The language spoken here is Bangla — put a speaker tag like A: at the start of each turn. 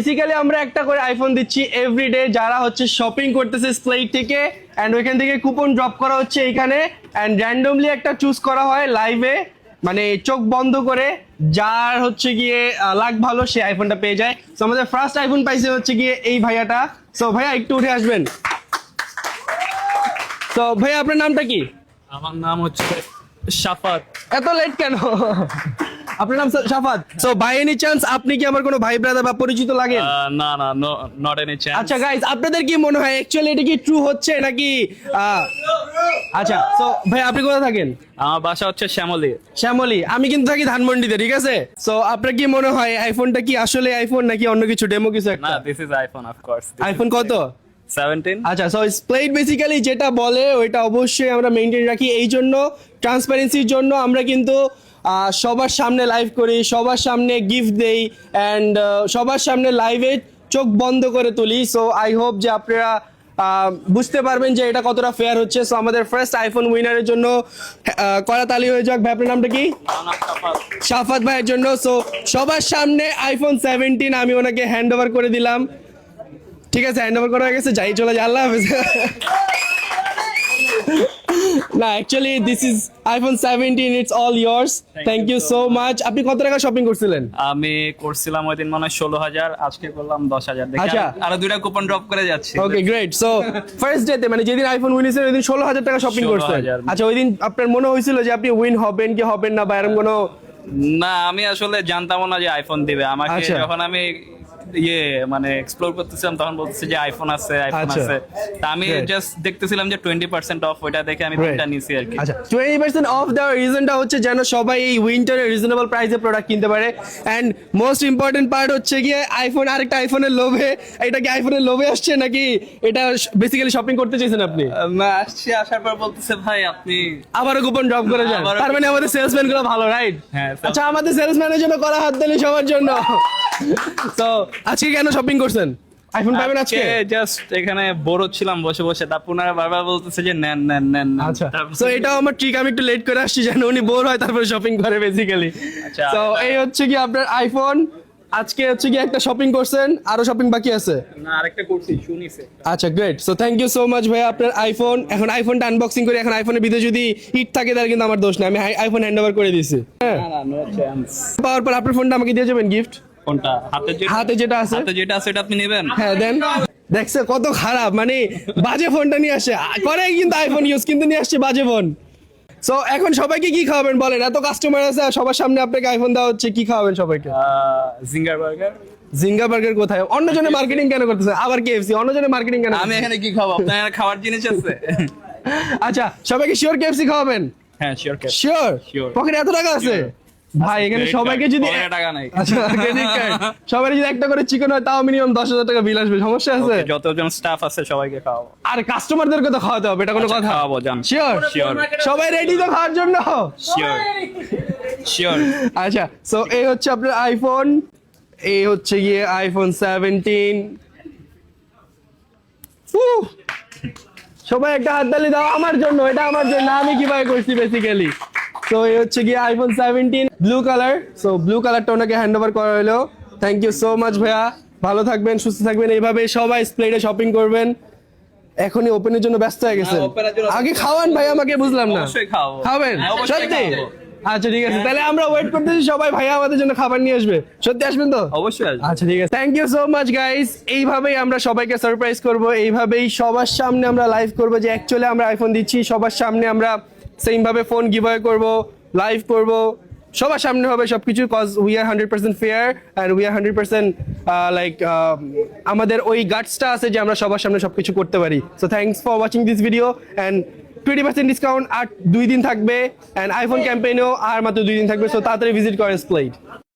A: বেসিক্যালি আমরা একটা করে আইফোন দিচ্ছি এভরিডে যারা হচ্ছে শপিং করতেছে স্প্লেট থেকে, অ্যান্ড ওইখান থেকে কুপন ড্রপ করা হচ্ছে এইখানে, অ্যান্ড র্যান্ডমলি একটা চুজ করা হয় লাইভে, মানে চোখ বন্ধ করে যার হচ্ছে গিয়ে লাক ভালো সে আইফোনটা পেয়ে যায়। তো আমাদের ফার্স্ট আইফোন পাইছে হচ্ছে গিয়ে এই ভাইয়াটা। সো ভাইয়া একটু উঠে আসবেন। তো ভাইয়া আপনার নামটা কি?
B: আমার নাম হচ্ছে শাফাত।
A: এত লেট কেন? আপনার নাম শাফাত। সো বাই এনি চান্স আপনি কি আমার কোনো ভাই ব্রাদার বা পরিচিত লাগেন?
B: না না, নট এনি চান্স।
A: আচ্ছা গাইস, আপনাদের কি মনে হয় অ্যাকচুয়ালি এটা কি ট্রু হচ্ছে নাকি? আচ্ছা, সো ভাই আপনি কোথায় থাকেন?
B: আমার বাসা হচ্ছে শ্যামলী।
A: শ্যামলী। আমি কিন্তু থাকি ধানমন্ডিতে, ঠিক আছে? সো আপনার কি মনে হয় আইফোনটা কি আসলে আইফোন নাকি অন্য কিছু, ডেমো কিছু
B: না,
A: একটা?
B: This is iPhone of course.
A: IPhone কত?
B: 17।
A: আচ্ছা, সো স্প্লেট বেসিক্যালি যেটা বলে ওইটা অবশ্যই আমরা মেনটেন রাখি, এই জন্য ট্রান্সপারেন্সির জন্য আমরা কিন্তু সবার সামনে লাইভ করি, সবার সামনে গিফট দেই, অ্যান্ড সবার সামনে লাইভে চোখ বন্ধ করে তুলি। সো আই হোপ যে আপনারা বুঝতে পারবেন যে এটা কতটা ফেয়ার হচ্ছে। সো আমাদের ফার্স্ট আইফোন উইনারের জন্য করা তালি হয়ে যাক। ভাই আপনার নামটা কি? শাফাত ভাইয়ের জন্য। সো সবার সামনে আইফোন 17 আমি ওনাকে হ্যান্ড ওভার করে দিলাম। ঠিক আছে, হ্যান্ড ওভার করা হয়ে গেছে, যাই চলে যায়, আল্লাহ হাফেজ। না, actually this is iPhone 17, it's all yours. Thank you so much. আপনি কত টাকা শপিং করছিলেন?
B: আমি করছিলাম ওই দিন মনে হয় 16,000, আজকে করলাম 10,000। দেখি
A: আচ্ছা।
B: আরো দুইটা কুপন ড্রপ করে যাচ্ছে।
A: Okay great. সো ফার্স্ট ডেতে মানে যেদিন আইফোন উইন হয়েছে ওই দিন 16,000 টাকা শপিং করছেন।
B: 16,000।
A: আচ্ছা, ওই দিন আপনার মনে হয়েছিল যে আপনি উইন হবেন কি হবেন না, বা এরকম কোনো?
B: না, আমি আসলে জানতাম না যে আইফোন দিবে আমাকে।
A: আচ্ছা।
B: যখন আমি মানে এক্সপ্লোর করতেছিলাম তখন বলতেছে যে আইফোন আছে, আইফোন
A: আচ্ছা।
B: আছে। তা আমি
A: Great.
B: জাস্ট দেখতেছিলাম যে 20% অফ, ওইটা দেখে আমি
A: Great.
B: তিনটা নিছি আর কি।
A: আচ্ছা, 20% অফ দেওয়ার রিজনটা হচ্ছে যেন সবাই এই উইন্টারে রিজনেবল প্রাইসে প্রোডাক্ট কিনতে পারে, অ্যান্ড মোস্ট ইম্পর্টেন্ট পার্ট হচ্ছে গিয়ে আইফোন, আরেকটা আইফোনের লোভে। এটা কি আইফোনের লোভে আসছে নাকি এটা বেসিক্যালি শপিং করতে চাইছেন আপনি?
B: না, আসছে, আসার পর বলতেছে ভাই আপনি
A: আবারও কুপন ড্রপ করে যান।
B: আবারও
A: তার মানে আমাদের সেলসম্যান গুলো ভালো, রাইট?
B: হ্যাঁ,
A: আচ্ছা, আমাদের সেলসম্যানের জন্য করা হাত তালি সবার জন্য। তো আজকে কেন শপিং করছেন? আইফোন পাবেন আজকে?
B: জাস্ট এখানে বোর হচ্ছিলাম বসে বসে, তারপর ওনারা বারবার বলতেছে যে নেন নেন নেন নেন।
A: আচ্ছা,
B: তারপর-
A: সো এটাও আমার ট্রিক, আমি একটু লেট করে আসছি যেন উনি বোর হয় তারপরে শপিং করে বেসিক্যালি।
B: আচ্ছা।
A: তো এই হচ্ছে কি আপনার আইফোন। আজকে হচ্ছে কি একটা শপিং করছেন, আরো শপিং বাকি আছে?
B: না, আরেকটা করছি, শুনিছে।
A: আচ্ছা great. So thank you so much ভাইয়া, আপনার আইফোন। এখন আইফোনটা আনবক্সিং করি। এখন আইফোনের ভিতরে যদি হিট থাকে তাহলে কিন্তু আমার দোষ না, আমি আইফোন হ্যান্ড ওভার করে দিছি। হ্যাঁ,
B: না না, নো চান্স।
A: পাওয়ার পর আপনার ফোনটা আমাকে দিয়ে যাবেন গিফট।
B: কোনটা?
A: হাতে যেটা আছে?
B: হাতে যেটা আছে এটা আপনি নেবেন?
A: হ্যাঁ দেন। দেখছে কত খারাপ, মানে বাজে ফোনটা নিয়ে আসে, করে কিন্তু আইফোন ইউজ, কিন্তু নিয়ে আসছে বাজে ফোন। সো এখন সবাইকে কি খাওয়াবেন বলেন? এত কাস্টমার আছে আর সবার সামনে আপনাকে আইফোন দেওয়া হচ্ছে, কি খাওয়াবেন সবাইকে?
B: Zinger burger.
A: জিঙ্গা বার্গার কোথায়? অন্যজনে মার্কেটিং কেন করতেছে? আবার কেএফসি, অন্যজনে মার্কেটিং কেন?
B: আমি এখানে কি খাবো? আপনার এখানে খাওয়ার জিনিস আছে?
A: আচ্ছা, সবাইকে শিওর কেএফসি খাওয়াবেন?
B: হ্যাঁ, শিওর।
A: শিওর?
B: Sure.
A: পকেটে এত টাকা আছে? ভাই এখানে
B: Credit
A: সবাইকে
B: card,
A: যদি
B: পকেটে টাকা নাই।
A: আচ্ছা, credit card। সবাই যদি একটা করে চিকেন হয় তাও মিনিমাম 10,000 টাকা বিল আসবে, সমস্যা আছে?
B: Okay, যতজন স্টাফ আছে সবাইকে খাওয়াবো।
A: আর কাস্টমারদেরকে তো খাওয়াতে হবে, এটা কোনো
B: আচ্ছা,
A: কথা?
B: খাওয়াবো, যান।
A: শিওর?
B: Sure.
A: সবাই রেডি তো খাওয়ার জন্য?
B: Sure sure.
A: আচ্ছা, সো এই হচ্ছে আপনার আইফোন, এই হচ্ছে গিয়ে আইফোন 17। উহ! সবাই একটা হাততালি দাও আমার জন্য, এটা আমার জন্য, আমি কিভাবে করছি বেসিক্যালি। তো এই হচ্ছে গিয়ে iPhone 17 blue colour. So blue কালারটা ওনাকে হ্যান্ড ওভার করা হলো। থ্যাংক ইউ সো মাচ ভাইয়া, ভালো থাকবেন, সুস্থ থাকবেন, এইভাবে সবাই স্প্লেটে শপিং করবেন। এখনই ওপেনের জন্য ব্যস্ত হয়ে গেছে।
B: open এর জন্য
A: আগে খাওয়ান ভাই আমাকে, বুঝলাম না।
B: অবশ্যই খাওয়াবো।
A: খাবেন?
B: হ্যাঁ, অবশ্যই
A: সত্যি?
B: খাওয়াবো।
A: আচ্ছা ঠিক আছে, তাহলে আমরা ওয়েট করতেছি সবাই, ভাইয়া আমাদের জন্য খাবার নিয়ে আসবে। সত্যি আসবেন তো?
B: অবশ্যই আসবো।
A: আচ্ছা ঠিক আছে, thank you so much guys. এইভাবেই আমরা সবাইকে সারপ্রাইজ করব, এইভাবেই সবার সামনে আমরা লাইভ করব যে অ্যাকচুয়ালি আমরা আইফোন দিচ্ছি। সবার সামনে আমরা সেম ভাবে ফোন গিভঅ্যাওয়ে করব, লাইভ করব, সবার সামনে হবে সবকিছু, cause we are 100% fair and we are 100% like আমাদের ওই গাটসটা আছে যে আমরা সবার সামনে সবকিছু করতে পারি। So thanks for watching this video, and 20% discount আর 2 দিন থাকবে, অ্যান্ড আইফোন ক্যাম্পেইনেও আর মাত্র 2 দিন থাকবে। সো তাড়াতাড়ি ভিজিট করেন স্প্লেট।